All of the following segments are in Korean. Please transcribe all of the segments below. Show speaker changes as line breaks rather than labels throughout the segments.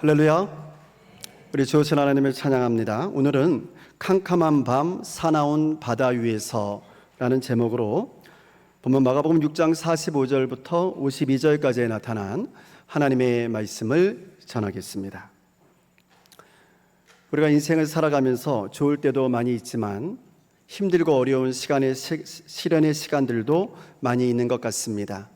할렐루야. 우리 주신 하나님을 찬양합니다. 오늘은 캄캄한 밤 사나운 바다 위에서 라는 제목으로 본문 마가복음 6장 45절부터 52절까지에 나타난 하나님의 말씀을 전하겠습니다. 우리가 인생을 살아가면서 좋을 때도 많이 있지만 힘들고 어려운 시련의 시간들도 많이 있는 것 같습니다.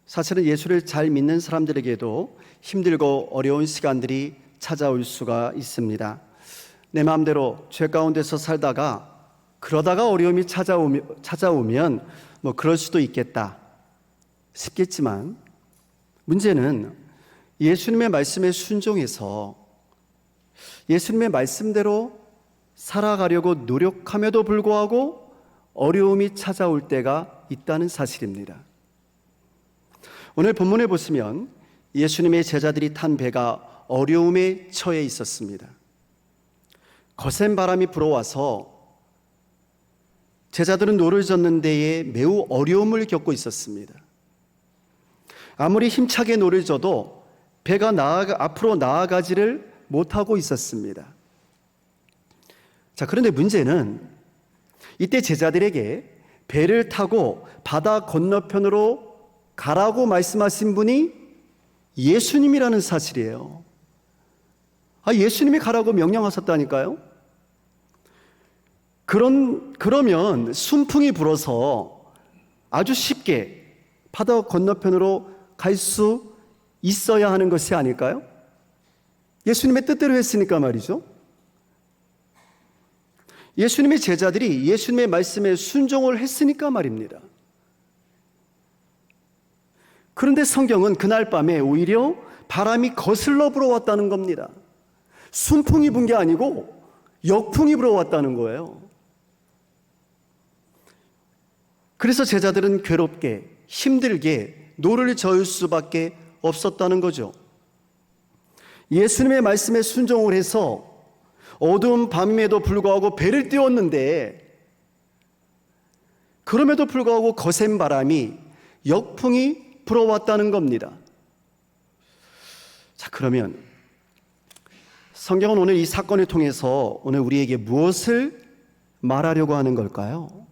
사실은 예수를 잘 믿는 사람들에게도 힘들고 어려운 시간들이 찾아올 수가 있습니다. 내 마음대로 죄 가운데서 살다가 그러다가 어려움이 찾아오면 그럴 수도 있겠다 싶겠지만, 문제는 예수님의 말씀에 순종해서 예수님의 말씀대로 살아가려고 노력함에도 불구하고 어려움이 찾아올 때가 있다는 사실입니다. 오늘 본문에 보시면 예수님의 제자들이 탄 배가 어려움에 처해 있었습니다. 거센 바람이 불어와서 제자들은 노를 젓는 데에 매우 어려움을 겪고 있었습니다. 아무리 힘차게 노를 져도 배가 앞으로 나아가지를 못하고 있었습니다. 그런데 문제는 이때 제자들에게 배를 타고 바다 건너편으로 가라고 말씀하신 분이 예수님이라는 사실이에요. 예수님이 가라고 명령하셨다니까요. 그러면 순풍이 불어서 아주 쉽게 바다 건너편으로 갈 수 있어야 하는 것이 아닐까요? 예수님의 뜻대로 했으니까 말이죠. 예수님의 제자들이 예수님의 말씀에 순종을 했으니까 말입니다. 그런데 성경은 그날 밤에 오히려 바람이 거슬러 불어왔다는 겁니다. 순풍이 분 게 아니고 역풍이 불어왔다는 거예요. 그래서 제자들은 괴롭게 힘들게 노를 저을 수밖에 없었다는 거죠. 예수님의 말씀에 순종을 해서 어두운 밤임에도 불구하고 배를 띄웠는데, 그럼에도 불구하고 거센 바람이 역풍이 불어왔다는 겁니다. 그러면 성경은 오늘 이 사건을 통해서 오늘 우리에게 무엇을 말하려고 하는 걸까요?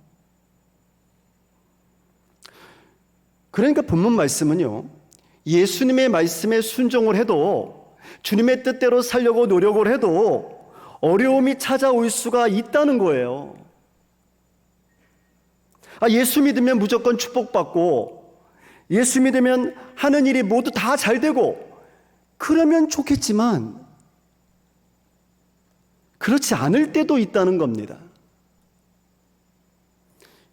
그러니까 본문 말씀은요, 예수님의 말씀에 순종을 해도, 주님의 뜻대로 살려고 노력을 해도 어려움이 찾아올 수가 있다는 거예요. 예수 믿으면 무조건 축복받고, 예수 믿으면 하는 일이 모두 다 잘 되고 그러면 좋겠지만 그렇지 않을 때도 있다는 겁니다.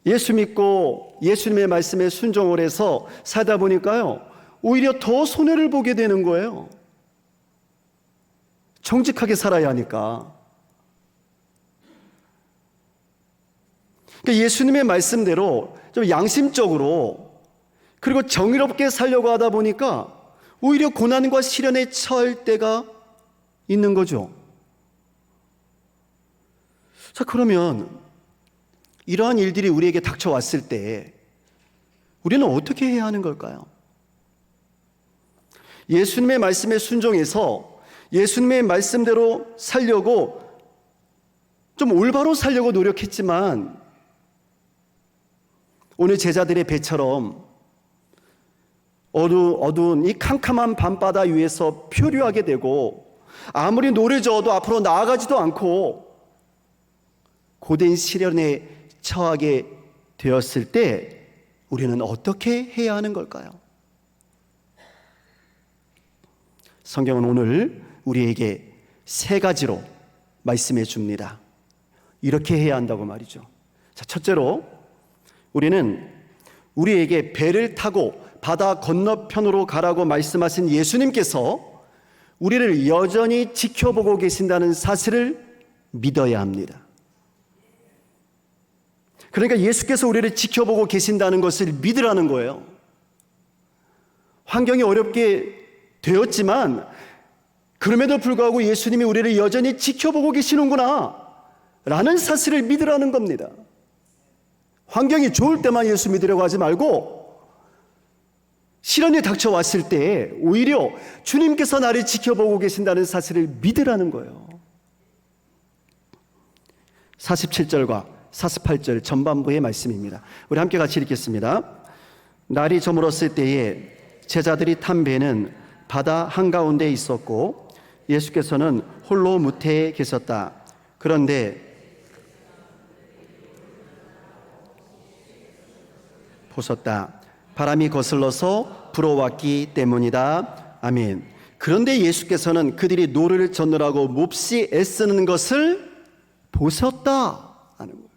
예수 믿고 예수님의 말씀에 순종을 해서 살다 보니까요, 오히려 더 손해를 보게 되는 거예요. 정직하게 살아야 하니까. 그러니까 예수님의 말씀대로 좀 양심적으로 그리고 정의롭게 살려고 하다 보니까 오히려 고난과 시련에 처할 때가 있는 거죠. 그러면 이러한 일들이 우리에게 닥쳐왔을 때 우리는 어떻게 해야 하는 걸까요? 예수님의 말씀에 순종해서 예수님의 말씀대로 살려고, 좀 올바로 살려고 노력했지만 오늘 제자들의 배처럼 어두운 이 캄캄한 밤바다 위에서 표류하게 되고, 아무리 노를 저어도 앞으로 나아가지도 않고 고된 시련에 처하게 되었을 때 우리는 어떻게 해야 하는 걸까요? 성경은 오늘 우리에게 세 가지로 말씀해 줍니다. 이렇게 해야 한다고 말이죠. 첫째로, 우리는 우리에게 배를 타고 바다 건너편으로 가라고 말씀하신 예수님께서 우리를 여전히 지켜보고 계신다는 사실을 믿어야 합니다. 그러니까 예수께서 우리를 지켜보고 계신다는 것을 믿으라는 거예요. 환경이 어렵게 되었지만 그럼에도 불구하고 예수님이 우리를 여전히 지켜보고 계시는구나 라는 사실을 믿으라는 겁니다. 환경이 좋을 때만 예수 믿으려고 하지 말고 시련이 닥쳐왔을 때 오히려 주님께서 나를 지켜보고 계신다는 사실을 믿으라는 거예요. 47절과 48절 전반부의 말씀입니다. 우리 함께 같이 읽겠습니다. 날이 저물었을 때에 제자들이 탄 배는 바다 한가운데 있었고 예수께서는 홀로 무태에 계셨다. 그런데 보셨다. 바람이 거슬러서 불어왔기 때문이다. 아멘. 그런데 예수께서는 그들이 노를 젓느라고 몹시 애쓰는 것을 보셨다 하는 거예요.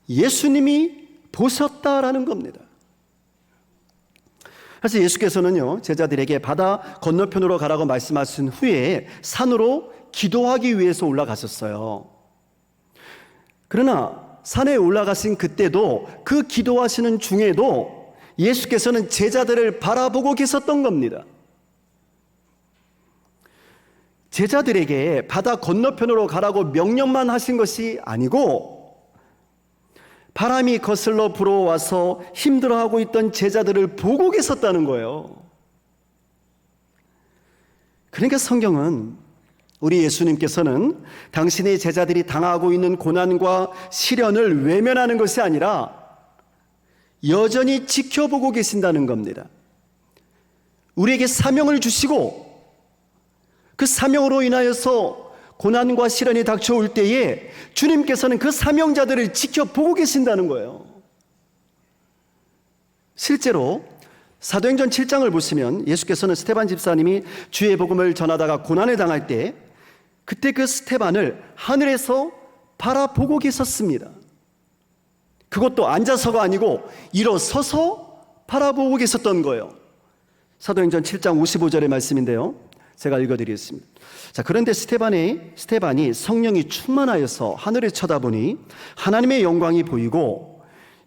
예수님이 보셨다라는 겁니다. 그래서 예수께서는요, 제자들에게 바다 건너편으로 가라고 말씀하신 후에 산으로 기도하기 위해서 올라가셨어요. 그러나 산에 올라가신 그때도, 그 기도하시는 중에도 예수께서는 제자들을 바라보고 계셨던 겁니다. 제자들에게 바다 건너편으로 가라고 명령만 하신 것이 아니고 바람이 거슬러 불어와서 힘들어하고 있던 제자들을 보고 계셨다는 거예요. 그러니까 성경은, 우리 예수님께서는 당신의 제자들이 당하고 있는 고난과 시련을 외면하는 것이 아니라 여전히 지켜보고 계신다는 겁니다. 우리에게 사명을 주시고 그 사명으로 인하여서 고난과 시련이 닥쳐올 때에 주님께서는 그 사명자들을 지켜보고 계신다는 거예요. 실제로 사도행전 7장을 보시면 예수께서는 스데반 집사님이 주의 복음을 전하다가 고난을 당할 때 그때 그 스데반을 하늘에서 바라보고 계셨습니다. 그것도 앉아서가 아니고 일어서서 바라보고 계셨던 거예요. 사도행전 7장 55절의 말씀인데요, 제가 읽어드리겠습니다. 자, 그런데 스데반이 성령이 충만하여서 하늘을 쳐다보니 하나님의 영광이 보이고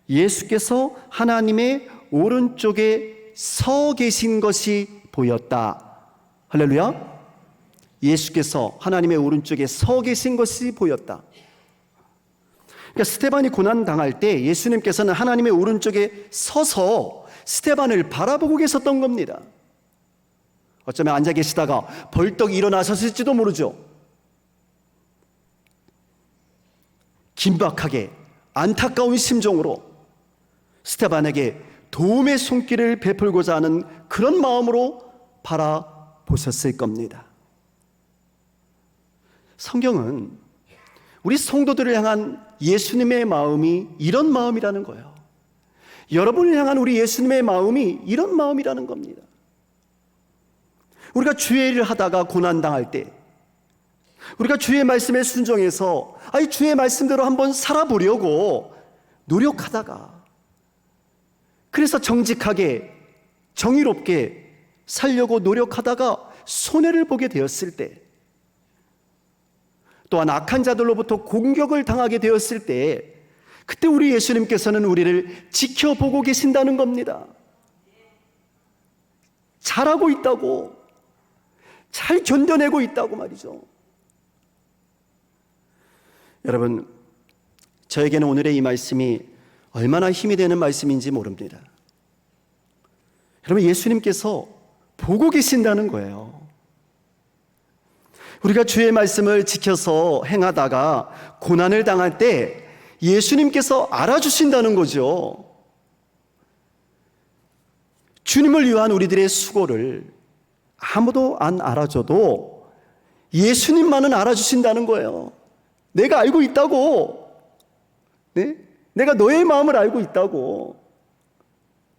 예수께서 하나님의 오른쪽에 서 계신 것이 보였다. 할렐루야. 예수께서 하나님의 오른쪽에 서 계신 것이 보였다. 그러니까 스데반이 고난 당할 때 예수님께서는 하나님의 오른쪽에 서서 스데반을 바라보고 계셨던 겁니다. 어쩌면 앉아 계시다가 벌떡 일어나셨을지도 모르죠. 긴박하게 안타까운 심정으로 스데반에게 도움의 손길을 베풀고자 하는 그런 마음으로 바라보셨을 겁니다. 성경은 우리 성도들을 향한 예수님의 마음이 이런 마음이라는 거예요. 여러분을 향한 우리 예수님의 마음이 이런 마음이라는 겁니다. 우리가 주의 일을 하다가 고난당할 때, 우리가 주의 말씀에 순종해서 주의 말씀대로 한번 살아보려고 노력하다가, 그래서 정직하게 정의롭게 살려고 노력하다가 손해를 보게 되었을 때, 또한 악한 자들로부터 공격을 당하게 되었을 때, 그때 우리 예수님께서는 우리를 지켜보고 계신다는 겁니다. 잘하고 있다고, 잘 견뎌내고 있다고 말이죠. 여러분, 저에게는 오늘의 이 말씀이 얼마나 힘이 되는 말씀인지 모릅니다. 여러분, 예수님께서 보고 계신다는 거예요. 우리가 주의 말씀을 지켜서 행하다가 고난을 당할 때 예수님께서 알아주신다는 거죠. 주님을 위한 우리들의 수고를 아무도 안 알아줘도 예수님만은 알아주신다는 거예요. 내가 알고 있다고. 네? 내가 너의 마음을 알고 있다고.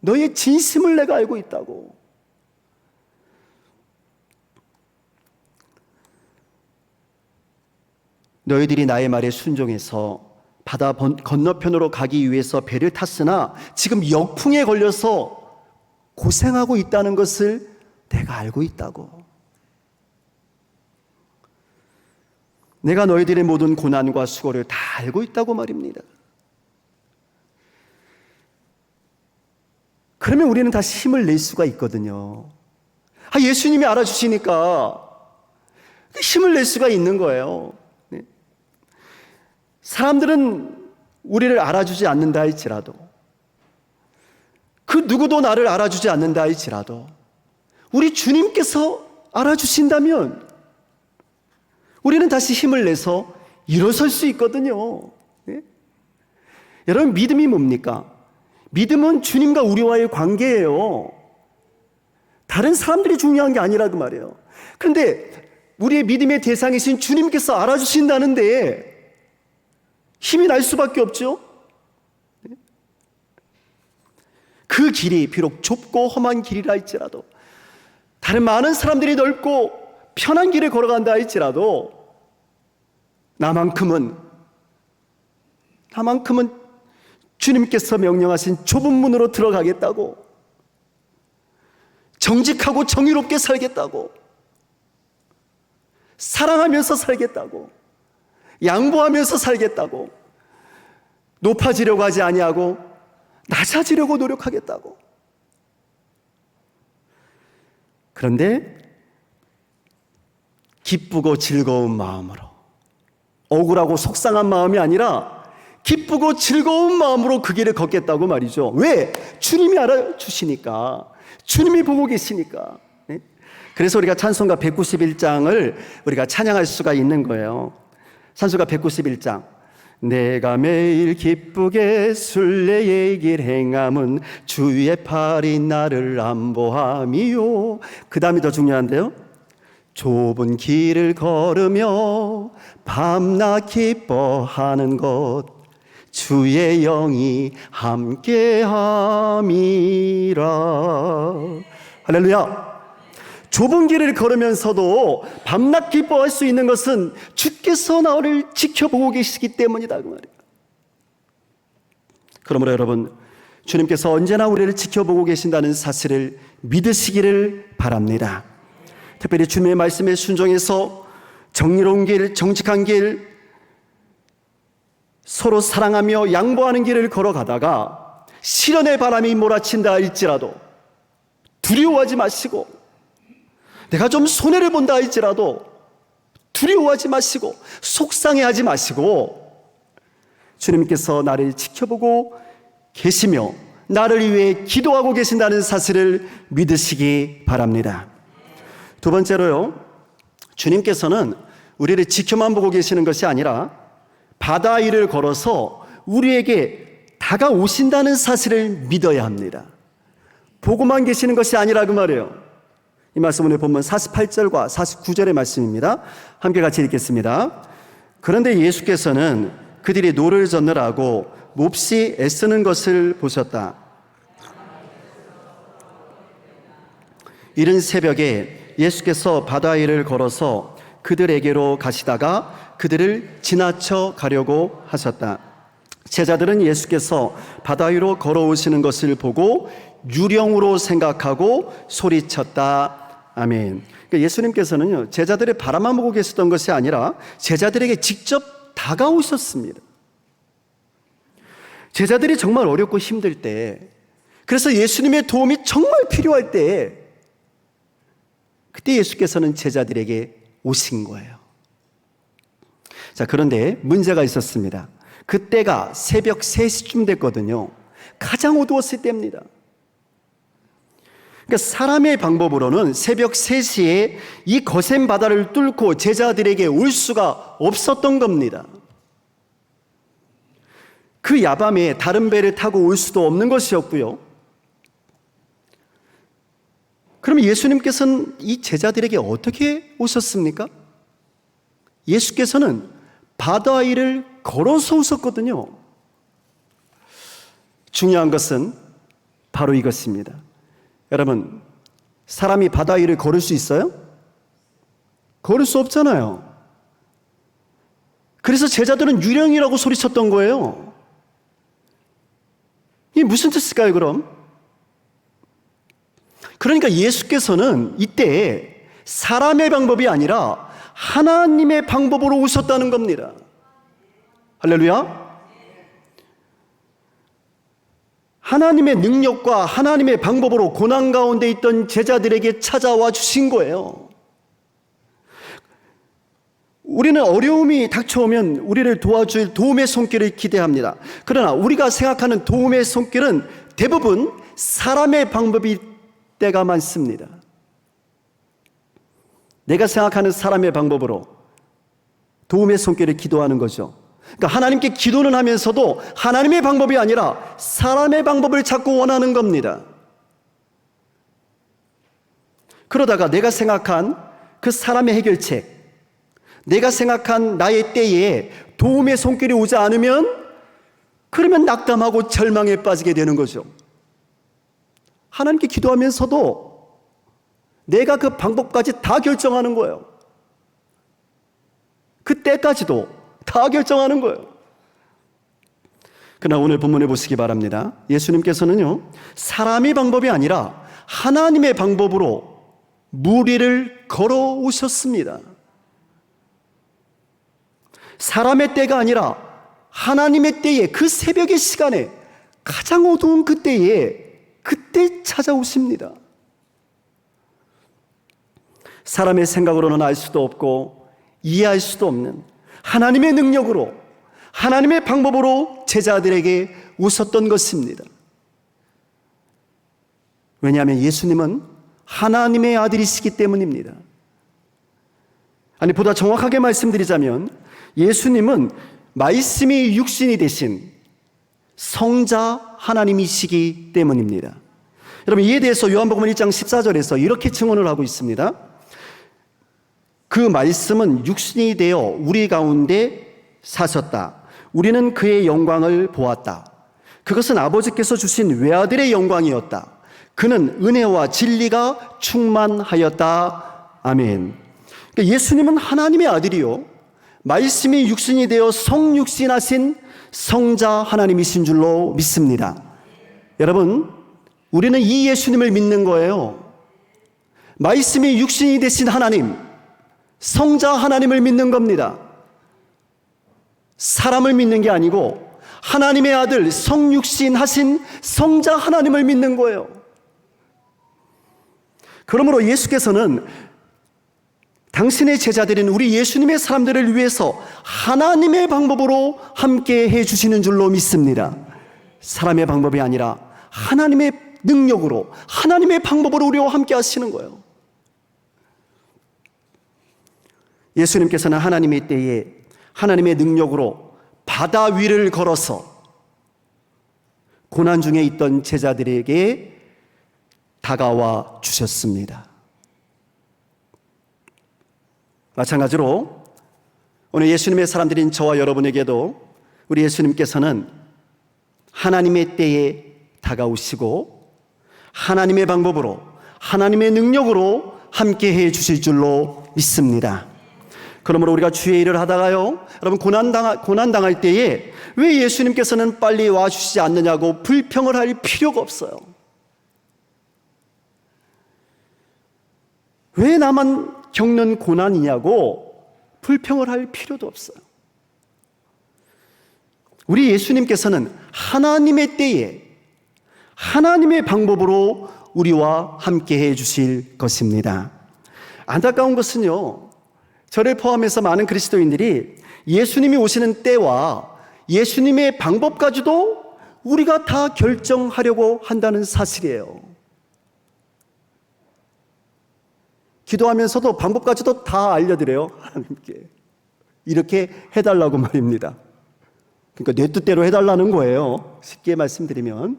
너의 진심을 내가 알고 있다고. 너희들이 나의 말에 순종해서 바다 건너편으로 가기 위해서 배를 탔으나 지금 역풍에 걸려서 고생하고 있다는 것을 내가 알고 있다고. 내가 너희들의 모든 고난과 수고를 다 알고 있다고 말입니다. 그러면 우리는 다 힘을 낼 수가 있거든요. 예수님이 알아주시니까 힘을 낼 수가 있는 거예요. 사람들은 우리를 알아주지 않는다 할지라도 그 누구도 나를 알아주지 않는다 할지라도 우리 주님께서 알아주신다면 우리는 다시 힘을 내서 일어설 수 있거든요. 네? 여러분, 믿음이 뭡니까? 믿음은 주님과 우리와의 관계예요. 다른 사람들이 중요한 게 아니라고 말이에요. 그런데 우리의 믿음의 대상이신 주님께서 알아주신다는데 힘이 날 수밖에 없죠. 그 길이 비록 좁고 험한 길이라 할지라도, 다른 많은 사람들이 넓고 편한 길을 걸어간다 할지라도 나만큼은 주님께서 명령하신 좁은 문으로 들어가겠다고, 정직하고 정의롭게 살겠다고, 사랑하면서 살겠다고, 양보하면서 살겠다고, 높아지려고 하지 아니하고 낮아지려고 노력하겠다고. 그런데 기쁘고 즐거운 마음으로, 억울하고 속상한 마음이 아니라 기쁘고 즐거운 마음으로 그 길을 걷겠다고 말이죠. 왜? 주님이 알아주시니까, 주님이 보고 계시니까. 그래서 우리가 찬송가 191장을 우리가 찬양할 수가 있는 거예요. 찬송가 191장. 내가 매일 기쁘게 순례의 길 행함은 주의 팔이 나를 안보함이요. 그 다음이 더 중요한데요. 좁은 길을 걸으며 밤낮 기뻐하는 것 주의 영이 함께함이라. 할렐루야. 좁은 길을 걸으면서도 밤낮 기뻐할 수 있는 것은 주께서 나를 지켜보고 계시기 때문이다, 그 말이에요. 그러므로 여러분, 주님께서 언제나 우리를 지켜보고 계신다는 사실을 믿으시기를 바랍니다. 특별히 주님의 말씀에 순종해서 정의로운 길, 정직한 길, 서로 사랑하며 양보하는 길을 걸어가다가 시련의 바람이 몰아친다 할지라도 두려워하지 마시고, 내가 좀 손해를 본다 할지라도 두려워하지 마시고 속상해하지 마시고, 주님께서 나를 지켜보고 계시며 나를 위해 기도하고 계신다는 사실을 믿으시기 바랍니다. 두 번째로요, 주님께서는 우리를 지켜만 보고 계시는 것이 아니라 바다 위를 걸어서 우리에게 다가오신다는 사실을 믿어야 합니다. 보고만 계시는 것이 아니라 그 말이에요. 이 말씀 오늘 본문 48절과 49절의 말씀입니다. 함께 같이 읽겠습니다. 그런데 예수께서는 그들이 노를 젓느라고 몹시 애쓰는 것을 보셨다. 이른 새벽에 예수께서 바다 위를 걸어서 그들에게로 가시다가 그들을 지나쳐 가려고 하셨다. 제자들은 예수께서 바다 위로 걸어오시는 것을 보고 유령으로 생각하고 소리쳤다. 아멘. 그러니까 예수님께서는요, 제자들의 바라만 보고 계셨던 것이 아니라 제자들에게 직접 다가오셨습니다. 제자들이 정말 어렵고 힘들 때, 그래서 예수님의 도움이 정말 필요할 때, 그때 예수께서는 제자들에게 오신 거예요. 자, 그런데 문제가 있었습니다. 그때가 새벽 3시쯤 됐거든요. 가장 어두웠을 때입니다. 그러니까 사람의 방법으로는 새벽 3시에 이 거센 바다를 뚫고 제자들에게 올 수가 없었던 겁니다. 그 야밤에 다른 배를 타고 올 수도 없는 것이었고요. 그러면 예수님께서는 이 제자들에게 어떻게 오셨습니까? 예수께서는 바다 위를 걸어서 오셨거든요. 중요한 것은 바로 이것입니다. 여러분, 사람이 바다 위를 걸을 수 있어요? 걸을 수 없잖아요. 그래서 제자들은 유령이라고 소리쳤던 거예요. 이게 무슨 뜻일까요, 그럼? 그러니까 예수께서는 이때 사람의 방법이 아니라 하나님의 방법으로 오셨다는 겁니다. 할렐루야. 하나님의 능력과 하나님의 방법으로 고난 가운데 있던 제자들에게 찾아와 주신 거예요. 우리는 어려움이 닥쳐오면 우리를 도와줄 도움의 손길을 기대합니다. 그러나 우리가 생각하는 도움의 손길은 대부분 사람의 방법이 때가 많습니다. 내가 생각하는 사람의 방법으로 도움의 손길을 기도하는 거죠. 그러니까 하나님께 기도는 하면서도 하나님의 방법이 아니라 사람의 방법을 자꾸 원하는 겁니다. 그러다가 내가 생각한 그 사람의 해결책, 내가 생각한 나의 때에 도움의 손길이 오지 않으면 그러면 낙담하고 절망에 빠지게 되는 거죠. 하나님께 기도하면서도 내가 그 방법까지 다 결정하는 거예요. 그 때까지도 다 결정하는 거예요. 그러나 오늘 본문에 보시기 바랍니다. 예수님께서는요, 사람의 방법이 아니라 하나님의 방법으로 무리를 걸어오셨습니다. 사람의 때가 아니라 하나님의 때에, 그 새벽의 시간에, 가장 어두운 그때에 그때 찾아오십니다. 사람의 생각으로는 알 수도 없고 이해할 수도 없는 하나님의 능력으로, 하나님의 방법으로 제자들에게 오셨던 것입니다. 왜냐하면 예수님은 하나님의 아들이시기 때문입니다. 아니, 보다 정확하게 말씀드리자면 예수님은 말씀이 육신이 되신 성자 하나님이시기 때문입니다. 여러분, 이에 대해서 요한복음 1장 14절에서 이렇게 증언을 하고 있습니다. 그 말씀은 육신이 되어 우리 가운데 사셨다. 우리는 그의 영광을 보았다. 그것은 아버지께서 주신 외아들의 영광이었다. 그는 은혜와 진리가 충만하였다. 아멘. 그러니까 예수님은 하나님의 아들이요, 말씀이 육신이 되어 성육신하신 성자 하나님이신 줄로 믿습니다. 여러분, 우리는 이 예수님을 믿는 거예요. 말씀이 육신이 되신 하나님, 성자 하나님을 믿는 겁니다. 사람을 믿는 게 아니고 하나님의 아들 성육신하신 성자 하나님을 믿는 거예요. 그러므로 예수께서는 당신의 제자들인 우리 예수님의 사람들을 위해서 하나님의 방법으로 함께 해주시는 줄로 믿습니다. 사람의 방법이 아니라 하나님의 능력으로, 하나님의 방법으로 우리와 함께 하시는 거예요. 예수님께서는 하나님의 때에 하나님의 능력으로 바다 위를 걸어서 고난 중에 있던 제자들에게 다가와 주셨습니다. 마찬가지로 오늘 예수님의 사람들인 저와 여러분에게도 우리 예수님께서는 하나님의 때에 다가오시고 하나님의 방법으로, 하나님의 능력으로 함께해 주실 줄로 믿습니다. 그러므로 우리가 주의 일을 하다가요, 여러분, 고난당할 때에 왜 예수님께서는 빨리 와주시지 않느냐고 불평을 할 필요가 없어요. 왜 나만 겪는 고난이냐고 불평을 할 필요도 없어요. 우리 예수님께서는 하나님의 때에 하나님의 방법으로 우리와 함께 해 주실 것입니다. 안타까운 것은요, 저를 포함해서 많은 그리스도인들이 예수님이 오시는 때와 예수님의 방법까지도 우리가 다 결정하려고 한다는 사실이에요. 기도하면서도 방법까지도 다 알려드려요. 하나님께 이렇게 해달라고 말입니다. 그러니까 내 뜻대로 해달라는 거예요. 쉽게 말씀드리면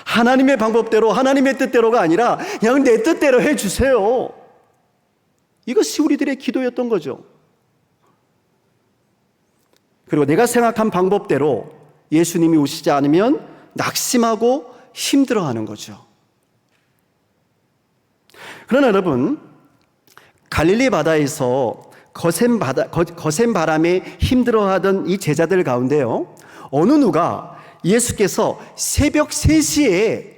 하나님의 방법대로, 하나님의 뜻대로가 아니라 그냥 내 뜻대로 해주세요. 이것이 우리들의 기도였던 거죠. 그리고 내가 생각한 방법대로 예수님이 오시지 않으면 낙심하고 힘들어하는 거죠. 그러나 여러분, 갈릴리 바다에서 거센 바람에 힘들어하던 이 제자들 가운데요, 어느 누가 예수께서 새벽 3시에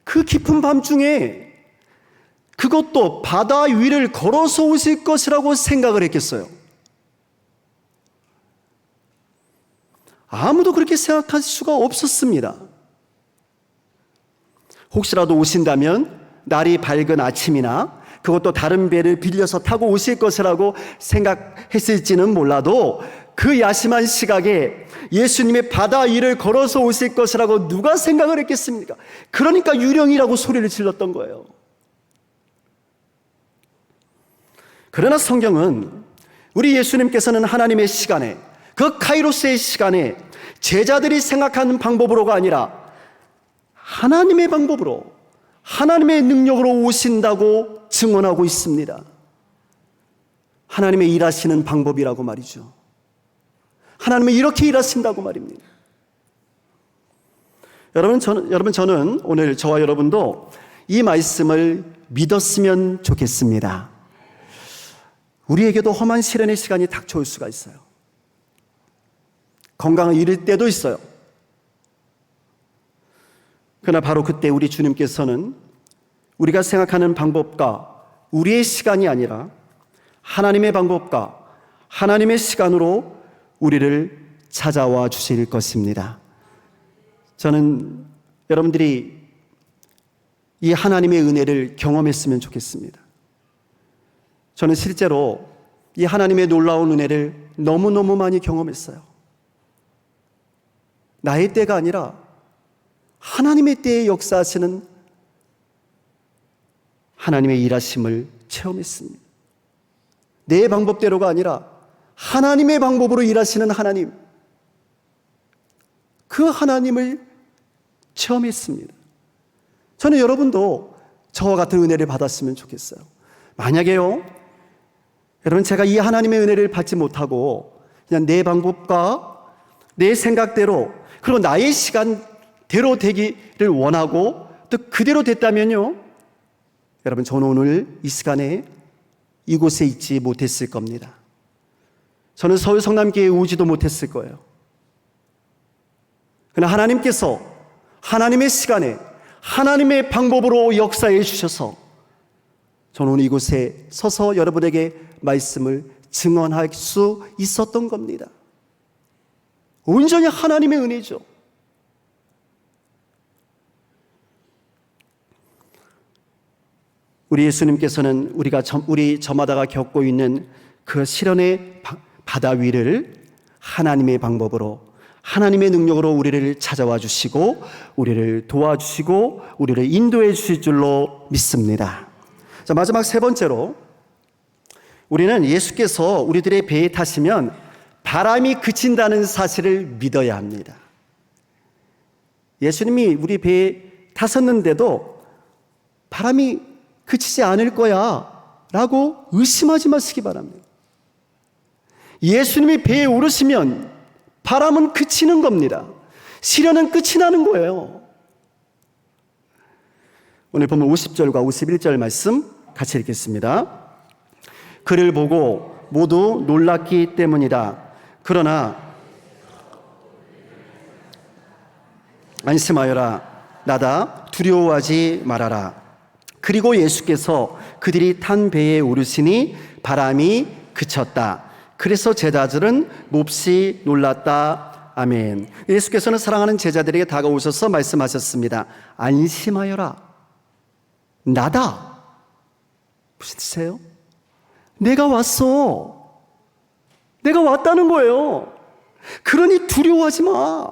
그 깊은 밤중에 그것도 바다 위를 걸어서 오실 것이라고 생각을 했겠어요? 아무도 그렇게 생각할 수가 없었습니다. 혹시라도 오신다면 날이 밝은 아침이나 그것도 다른 배를 빌려서 타고 오실 것이라고 생각했을지는 몰라도 그 야심한 시각에 예수님의 바다 위를 걸어서 오실 것이라고 누가 생각을 했겠습니까? 그러니까 유령이라고 소리를 질렀던 거예요. 그러나 성경은 우리 예수님께서는 하나님의 시간에, 그 카이로스의 시간에 제자들이 생각하는 방법으로가 아니라 하나님의 방법으로, 하나님의 능력으로 오신다고 증언하고 있습니다. 하나님의 일하시는 방법이라고 말이죠. 하나님은 이렇게 일하신다고 말입니다. 여러분, 저는 오늘 저와 여러분도 이 말씀을 믿었으면 좋겠습니다. 우리에게도 험한 시련의 시간이 닥쳐올 수가 있어요. 건강을 잃을 때도 있어요. 그러나 바로 그때 우리 주님께서는 우리가 생각하는 방법과 우리의 시간이 아니라 하나님의 방법과 하나님의 시간으로 우리를 찾아와 주실 것입니다. 저는 여러분들이 이 하나님의 은혜를 경험했으면 좋겠습니다. 저는 실제로 이 하나님의 놀라운 은혜를 너무너무 많이 경험했어요. 나의 때가 아니라 하나님의 때에 역사하시는 하나님의 일하심을 체험했습니다. 내 방법대로가 아니라 하나님의 방법으로 일하시는 하나님, 그 하나님을 체험했습니다. 저는 여러분도 저와 같은 은혜를 받았으면 좋겠어요. 만약에요, 여러분, 제가 이 하나님의 은혜를 받지 못하고 그냥 내 방법과 내 생각대로, 그리고 나의 시간대로 되기를 원하고 또 그대로 됐다면요, 여러분, 저는 오늘 이 시간에 이곳에 있지 못했을 겁니다. 저는 서울 성남교회에 오지도 못했을 거예요. 그러나 하나님께서 하나님의 시간에 하나님의 방법으로 역사해 주셔서 저는 오늘 이곳에 서서 여러분에게 말씀을 증언할 수 있었던 겁니다. 온전히 하나님의 은혜죠. 우리 예수님께서는 우리 저마다가 겪고 있는 그 시련의 바다 위를 하나님의 방법으로, 하나님의 능력으로 우리를 찾아와 주시고 우리를 도와주시고 우리를 인도해 주실 줄로 믿습니다. 자, 마지막 세 번째로, 우리는 예수께서 우리들의 배에 타시면 바람이 그친다는 사실을 믿어야 합니다. 예수님이 우리 배에 타셨는데도 바람이 그치지 않을 거야 라고 의심하지 마시기 바랍니다. 예수님이 배에 오르시면 바람은 그치는 겁니다. 시련은 끝이 나는 거예요. 오늘 보면 50절과 51절 말씀 같이 읽겠습니다. 그를 보고 모두 놀랐기 때문이다. 그러나 안심하여라. 나다. 두려워하지 말아라. 그리고 예수께서 그들이 탄 배에 오르시니 바람이 그쳤다. 그래서 제자들은 몹시 놀랐다. 아멘. 예수께서는 사랑하는 제자들에게 다가오셔서 말씀하셨습니다. 안심하여라. 나다. 무슨 뜻이에요? 내가 왔어. 내가 왔다는 거예요. 그러니 두려워하지 마.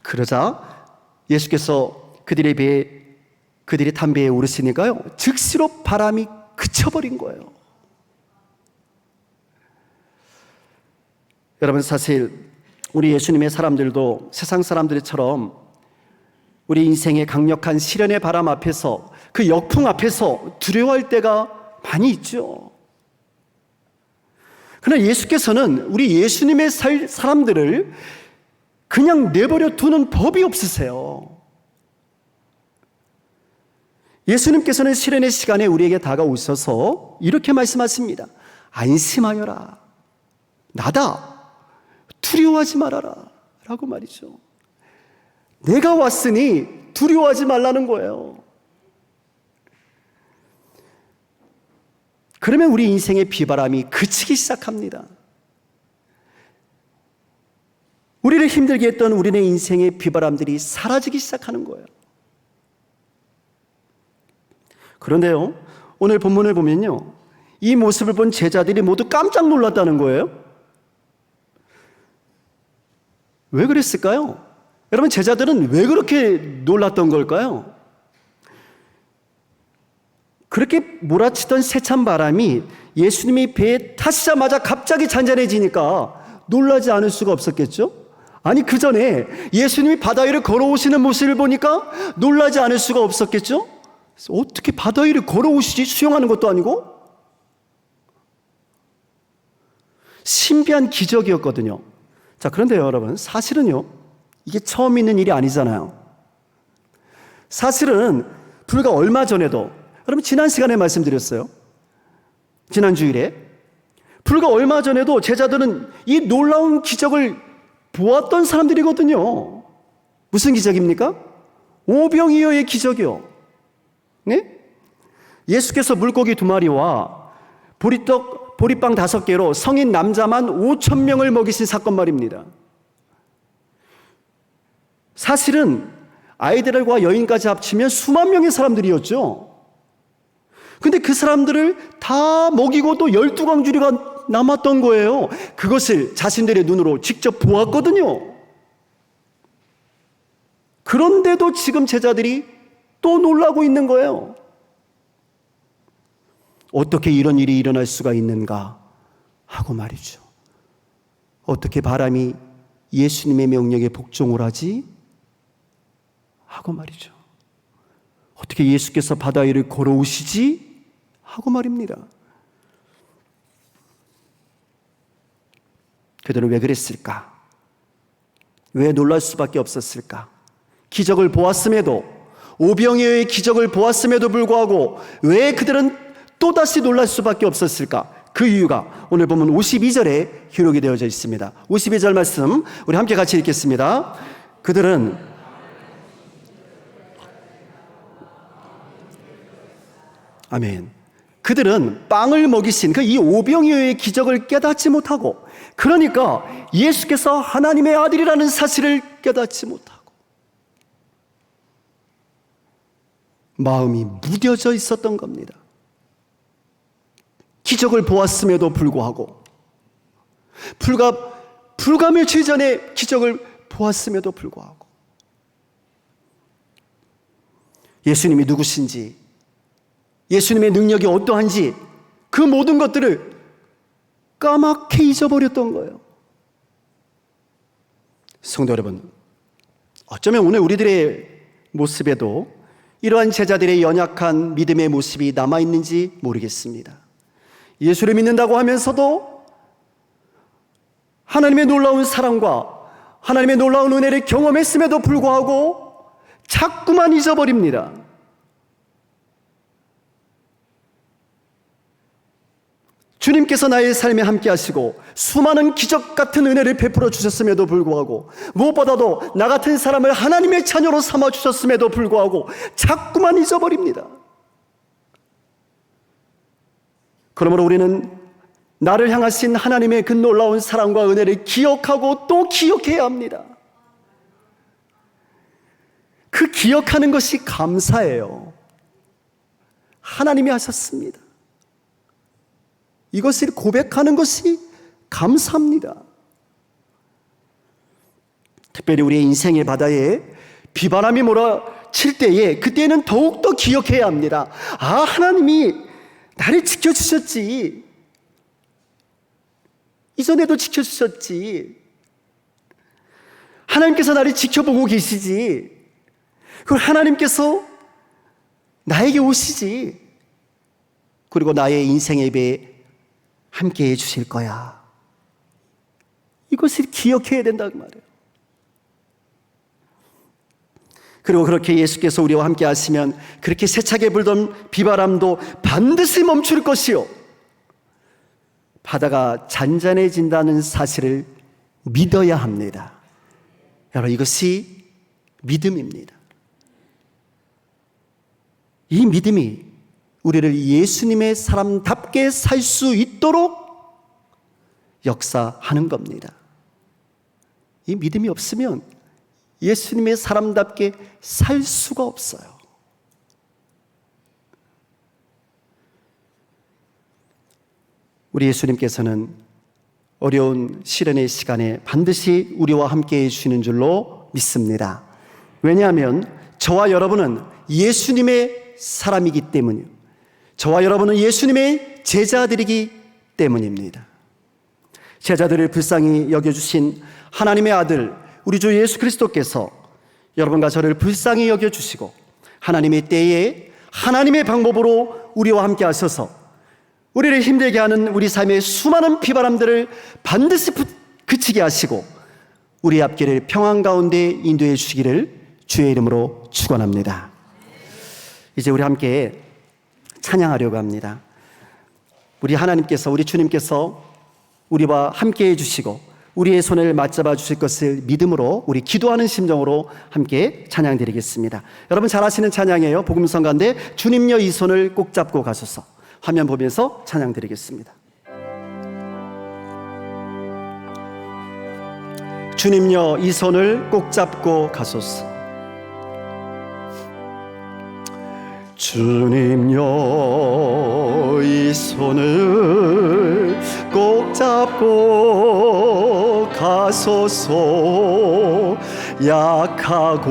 그러자 예수께서 그들이 탄 배에 오르시니까요, 즉시로 바람이 그쳐버린 거예요. 여러분, 사실 우리 예수님의 사람들도 세상 사람들처럼 우리 인생의 강력한 시련의 바람 앞에서, 그 역풍 앞에서 두려워할 때가 많이 있죠. 그러나 예수께서는 우리 예수님의 사람들을 그냥 내버려 두는 법이 없으세요. 예수님께서는 시련의 시간에 우리에게 다가오셔서 이렇게 말씀하십니다. 안심하여라. 나다. 두려워하지 말아라. 라고 말이죠. 내가 왔으니 두려워하지 말라는 거예요. 그러면 우리 인생의 비바람이 그치기 시작합니다. 우리를 힘들게 했던 우리의 인생의 비바람들이 사라지기 시작하는 거예요. 그런데요, 오늘 본문을 보면요, 이 모습을 본 제자들이 모두 깜짝 놀랐다는 거예요. 왜 그랬을까요? 여러분, 제자들은 왜 그렇게 놀랐던 걸까요? 그렇게 몰아치던 세찬 바람이 예수님이 배에 타시자마자 갑자기 잔잔해지니까 놀라지 않을 수가 없었겠죠? 아니, 그 전에 예수님이 바다 위를 걸어오시는 모습을 보니까 놀라지 않을 수가 없었겠죠? 어떻게 바다 위를 걸어오시지? 수영하는 것도 아니고? 신비한 기적이었거든요. 자, 그런데요, 여러분, 사실은요, 이게 처음 있는 일이 아니잖아요. 사실은 불과 얼마 전에도, 여러분, 지난 시간에 말씀드렸어요. 지난 주일에 불과 얼마 전에도 제자들은 이 놀라운 기적을 보았던 사람들이거든요. 무슨 기적입니까? 오병이어의 기적이요. 네? 예수께서 물고기 2마리와 보리빵 5개로 성인 남자만 5,000명을 먹이신 사건 말입니다. 사실은 아이들과 여인까지 합치면 수만 명의 사람들이었죠. 근데 그 사람들을 다 먹이고 또 12광주리가 남았던 거예요. 그것을 자신들의 눈으로 직접 보았거든요. 그런데도 지금 제자들이 또 놀라고 있는 거예요. 어떻게 이런 일이 일어날 수가 있는가 하고 말이죠. 어떻게 바람이 예수님의 명령에 복종을 하지? 하고 말이죠. 어떻게 예수께서 바다 위를 걸어오시지? 하고 말입니다. 그들은 왜 그랬을까? 왜 놀랄 수밖에 없었을까? 기적을 보았음에도, 오병이어의 기적을 보았음에도 불구하고 왜 그들은 또다시 놀랄 수밖에 없었을까? 그 이유가 오늘 보면 52절에 기록이 되어져 있습니다. 52절 말씀 우리 함께 같이 읽겠습니다. 그들은 아멘. 그들은 빵을 먹이신 그 이 오병이어의 기적을 깨닫지 못하고, 그러니까 예수께서 하나님의 아들이라는 사실을 깨닫지 못하고 마음이 무뎌져 있었던 겁니다. 기적을 보았음에도 불구하고, 불과 며칠 전에 기적을 보았음에도 불구하고 예수님이 누구신지, 예수님의 능력이 어떠한지 그 모든 것들을 까맣게 잊어버렸던 거예요. 성도 여러분, 어쩌면 오늘 우리들의 모습에도 이러한 제자들의 연약한 믿음의 모습이 남아있는지 모르겠습니다. 예수를 믿는다고 하면서도 하나님의 놀라운 사랑과 하나님의 놀라운 은혜를 경험했음에도 불구하고 자꾸만 잊어버립니다. 주님께서 나의 삶에 함께 하시고 수많은 기적 같은 은혜를 베풀어 주셨음에도 불구하고, 무엇보다도 나 같은 사람을 하나님의 자녀로 삼아 주셨음에도 불구하고 자꾸만 잊어버립니다. 그러므로 우리는 나를 향하신 하나님의 그 놀라운 사랑과 은혜를 기억하고 또 기억해야 합니다. 그 기억하는 것이 감사예요. 하나님이 하셨습니다. 이것을 고백하는 것이 감사합니다. 특별히 우리의 인생의 바다에 비바람이 몰아칠 때에, 그때는 더욱더 기억해야 합니다. 아, 하나님이 나를 지켜주셨지. 이전에도 지켜주셨지. 하나님께서 나를 지켜보고 계시지. 그리고 하나님께서 나에게 오시지. 그리고 나의 인생의 배에 함께 해주실 거야. 이것을 기억해야 된다고 말해요. 그리고 그렇게 예수께서 우리와 함께 하시면 그렇게 세차게 불던 비바람도 반드시 멈출 것이요, 바다가 잔잔해진다는 사실을 믿어야 합니다. 여러분, 이것이 믿음입니다. 이 믿음이 우리를 예수님의 사람답게 살 수 있도록 역사하는 겁니다. 이 믿음이 없으면 예수님의 사람답게 살 수가 없어요. 우리 예수님께서는 어려운 시련의 시간에 반드시 우리와 함께 해주시는 줄로 믿습니다. 왜냐하면 저와 여러분은 예수님의 사람이기 때문이요, 저와 여러분은 예수님의 제자들이기 때문입니다. 제자들을 불쌍히 여겨주신 하나님의 아들 우리 주 예수 그리스도께서 여러분과 저를 불쌍히 여겨주시고 하나님의 때에 하나님의 방법으로 우리와 함께 하셔서 우리를 힘들게 하는 우리 삶의 수많은 비바람들을 반드시 그치게 하시고 우리 앞길을 평안 가운데 인도해 주시기를 주의 이름으로 축원합니다. 이제 우리 함께 찬양하려고 합니다. 우리 하나님께서, 우리 주님께서 우리와 함께 해주시고 우리의 손을 맞잡아 주실 것을 믿음으로 우리 기도하는 심정으로 함께 찬양 드리겠습니다. 여러분 잘 아시는 찬양이에요. 복음성 가운데 주님여 이 손을 꼭 잡고 가소서. 화면 보면서 찬양 드리겠습니다. 주님여 이 손을 꼭 잡고 가소서. 주님여 이 손을 꼭 잡고 가소서. 약하고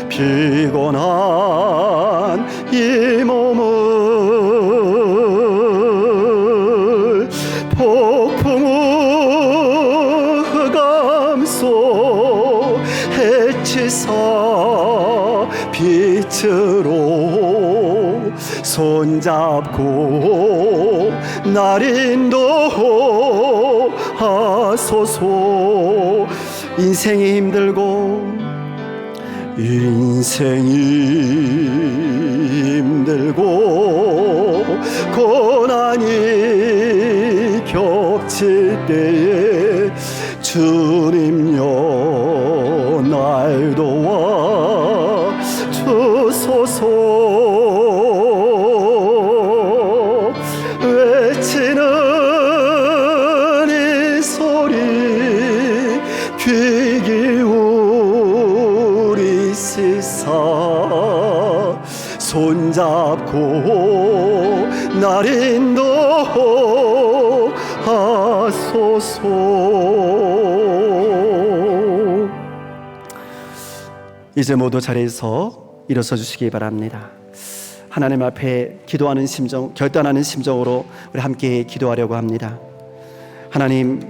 피곤한 이 몸을 폭풍우 흑암소 해치사 빛으로 손잡고 날 인도하소서. 인생이 힘들고 고난이 겹칠 때에 주님여 날 도와 주소서. 외치는 이 소리 귀 기울이시사 손잡고 날 인도하소서. 이제 모두 자리에서 일어서 주시기 바랍니다. 하나님 앞에 기도하는 심정, 결단하는 심정으로 우리 함께 기도하려고 합니다. 하나님,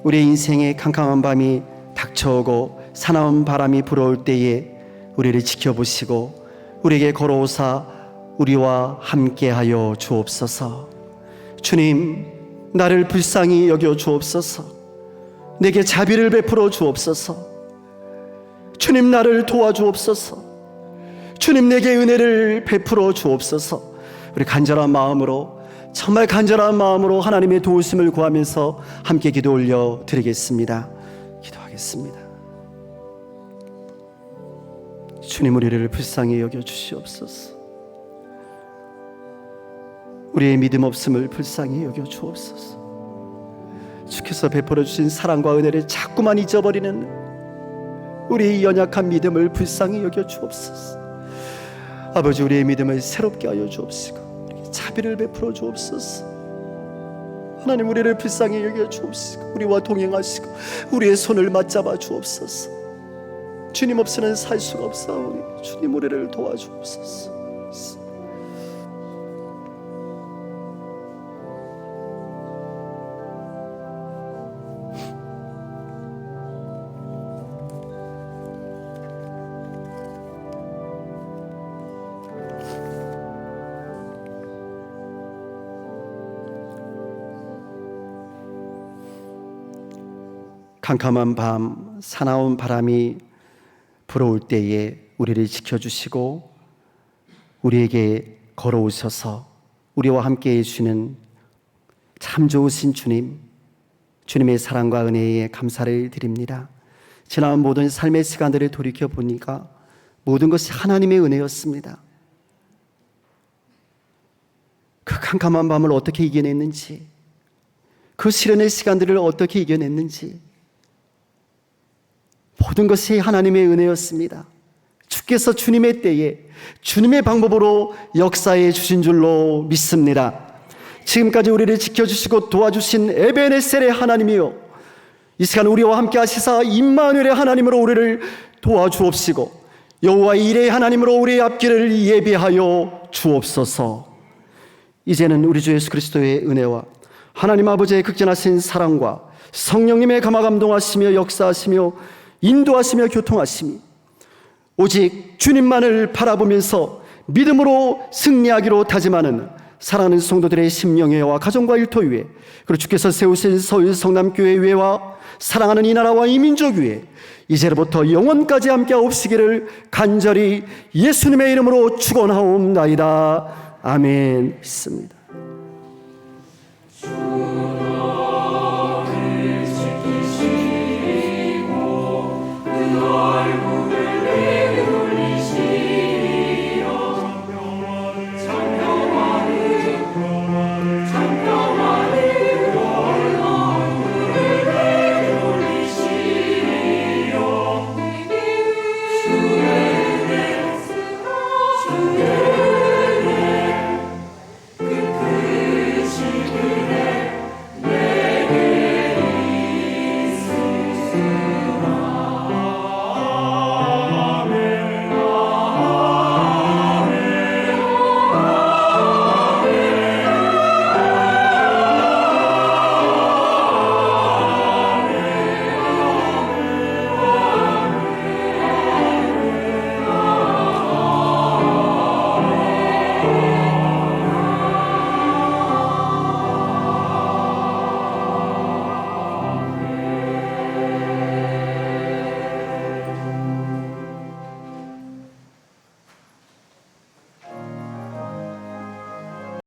우리의 인생의 캄캄한 밤이 닥쳐오고 사나운 바람이 불어올 때에 우리를 지켜보시고 우리에게 걸어오사 우리와 함께하여 주옵소서. 주님, 나를 불쌍히 여겨 주옵소서. 내게 자비를 베풀어 주옵소서. 주님, 나를 도와주옵소서. 주님, 내게 은혜를 베풀어 주옵소서. 우리 간절한 마음으로, 정말 간절한 마음으로 하나님의 도우심을 구하면서 함께 기도 올려 드리겠습니다. 기도하겠습니다. 주님, 우리를 불쌍히 여겨 주시옵소서. 우리의 믿음 없음을 불쌍히 여겨 주옵소서. 주께서 베풀어 주신 사랑과 은혜를 자꾸만 잊어버리는 우리의 연약한 믿음을 불쌍히 여겨 주옵소서. 아버지, 우리의 믿음을 새롭게 하여 주옵시고 우리에게 자비를 베풀어 주옵소서. 하나님, 우리를 불쌍히 여겨 주옵시고 우리와 동행하시고 우리의 손을 맞잡아 주옵소서. 주님 없이는 살 수가 없사오니 주님, 우리를 도와주옵소서. 캄캄한 밤, 사나운 바람이 불어올 때에 우리를 지켜주시고 우리에게 걸어오셔서 우리와 함께 해주시는 참 좋으신 주님, 주님의 사랑과 은혜에 감사를 드립니다. 지난 모든 삶의 시간들을 돌이켜보니까 모든 것이 하나님의 은혜였습니다. 그 캄캄한 밤을 어떻게 이겨냈는지, 그 시련의 시간들을 어떻게 이겨냈는지 모든 것이 하나님의 은혜였습니다. 주께서 주님의 때에 주님의 방법으로 역사해 주신 줄로 믿습니다. 지금까지 우리를 지켜주시고 도와주신 에베네셀의 하나님이여, 이 시간 우리와 함께 하시사 임마누엘의 하나님으로 우리를 도와주옵시고 여호와의 일의 하나님으로 우리의 앞길을 예비하여 주옵소서. 이제는 우리 주 예수 그리스도의 은혜와 하나님 아버지의 극진하신 사랑과 성령님의 감화감동하시며 역사하시며 인도하시며 교통하시며 오직 주님만을 바라보면서 믿음으로 승리하기로 다짐하는 사랑하는 성도들의 심령회와 가정과 일터 위에, 그리고 주께서 세우신 서울 성남교회 위에와 사랑하는 이 나라와 이 민족 위에 이제로부터 영원까지 함께하옵시기를 간절히 예수님의 이름으로 축원하옵나이다. 아멘. 믿습니다.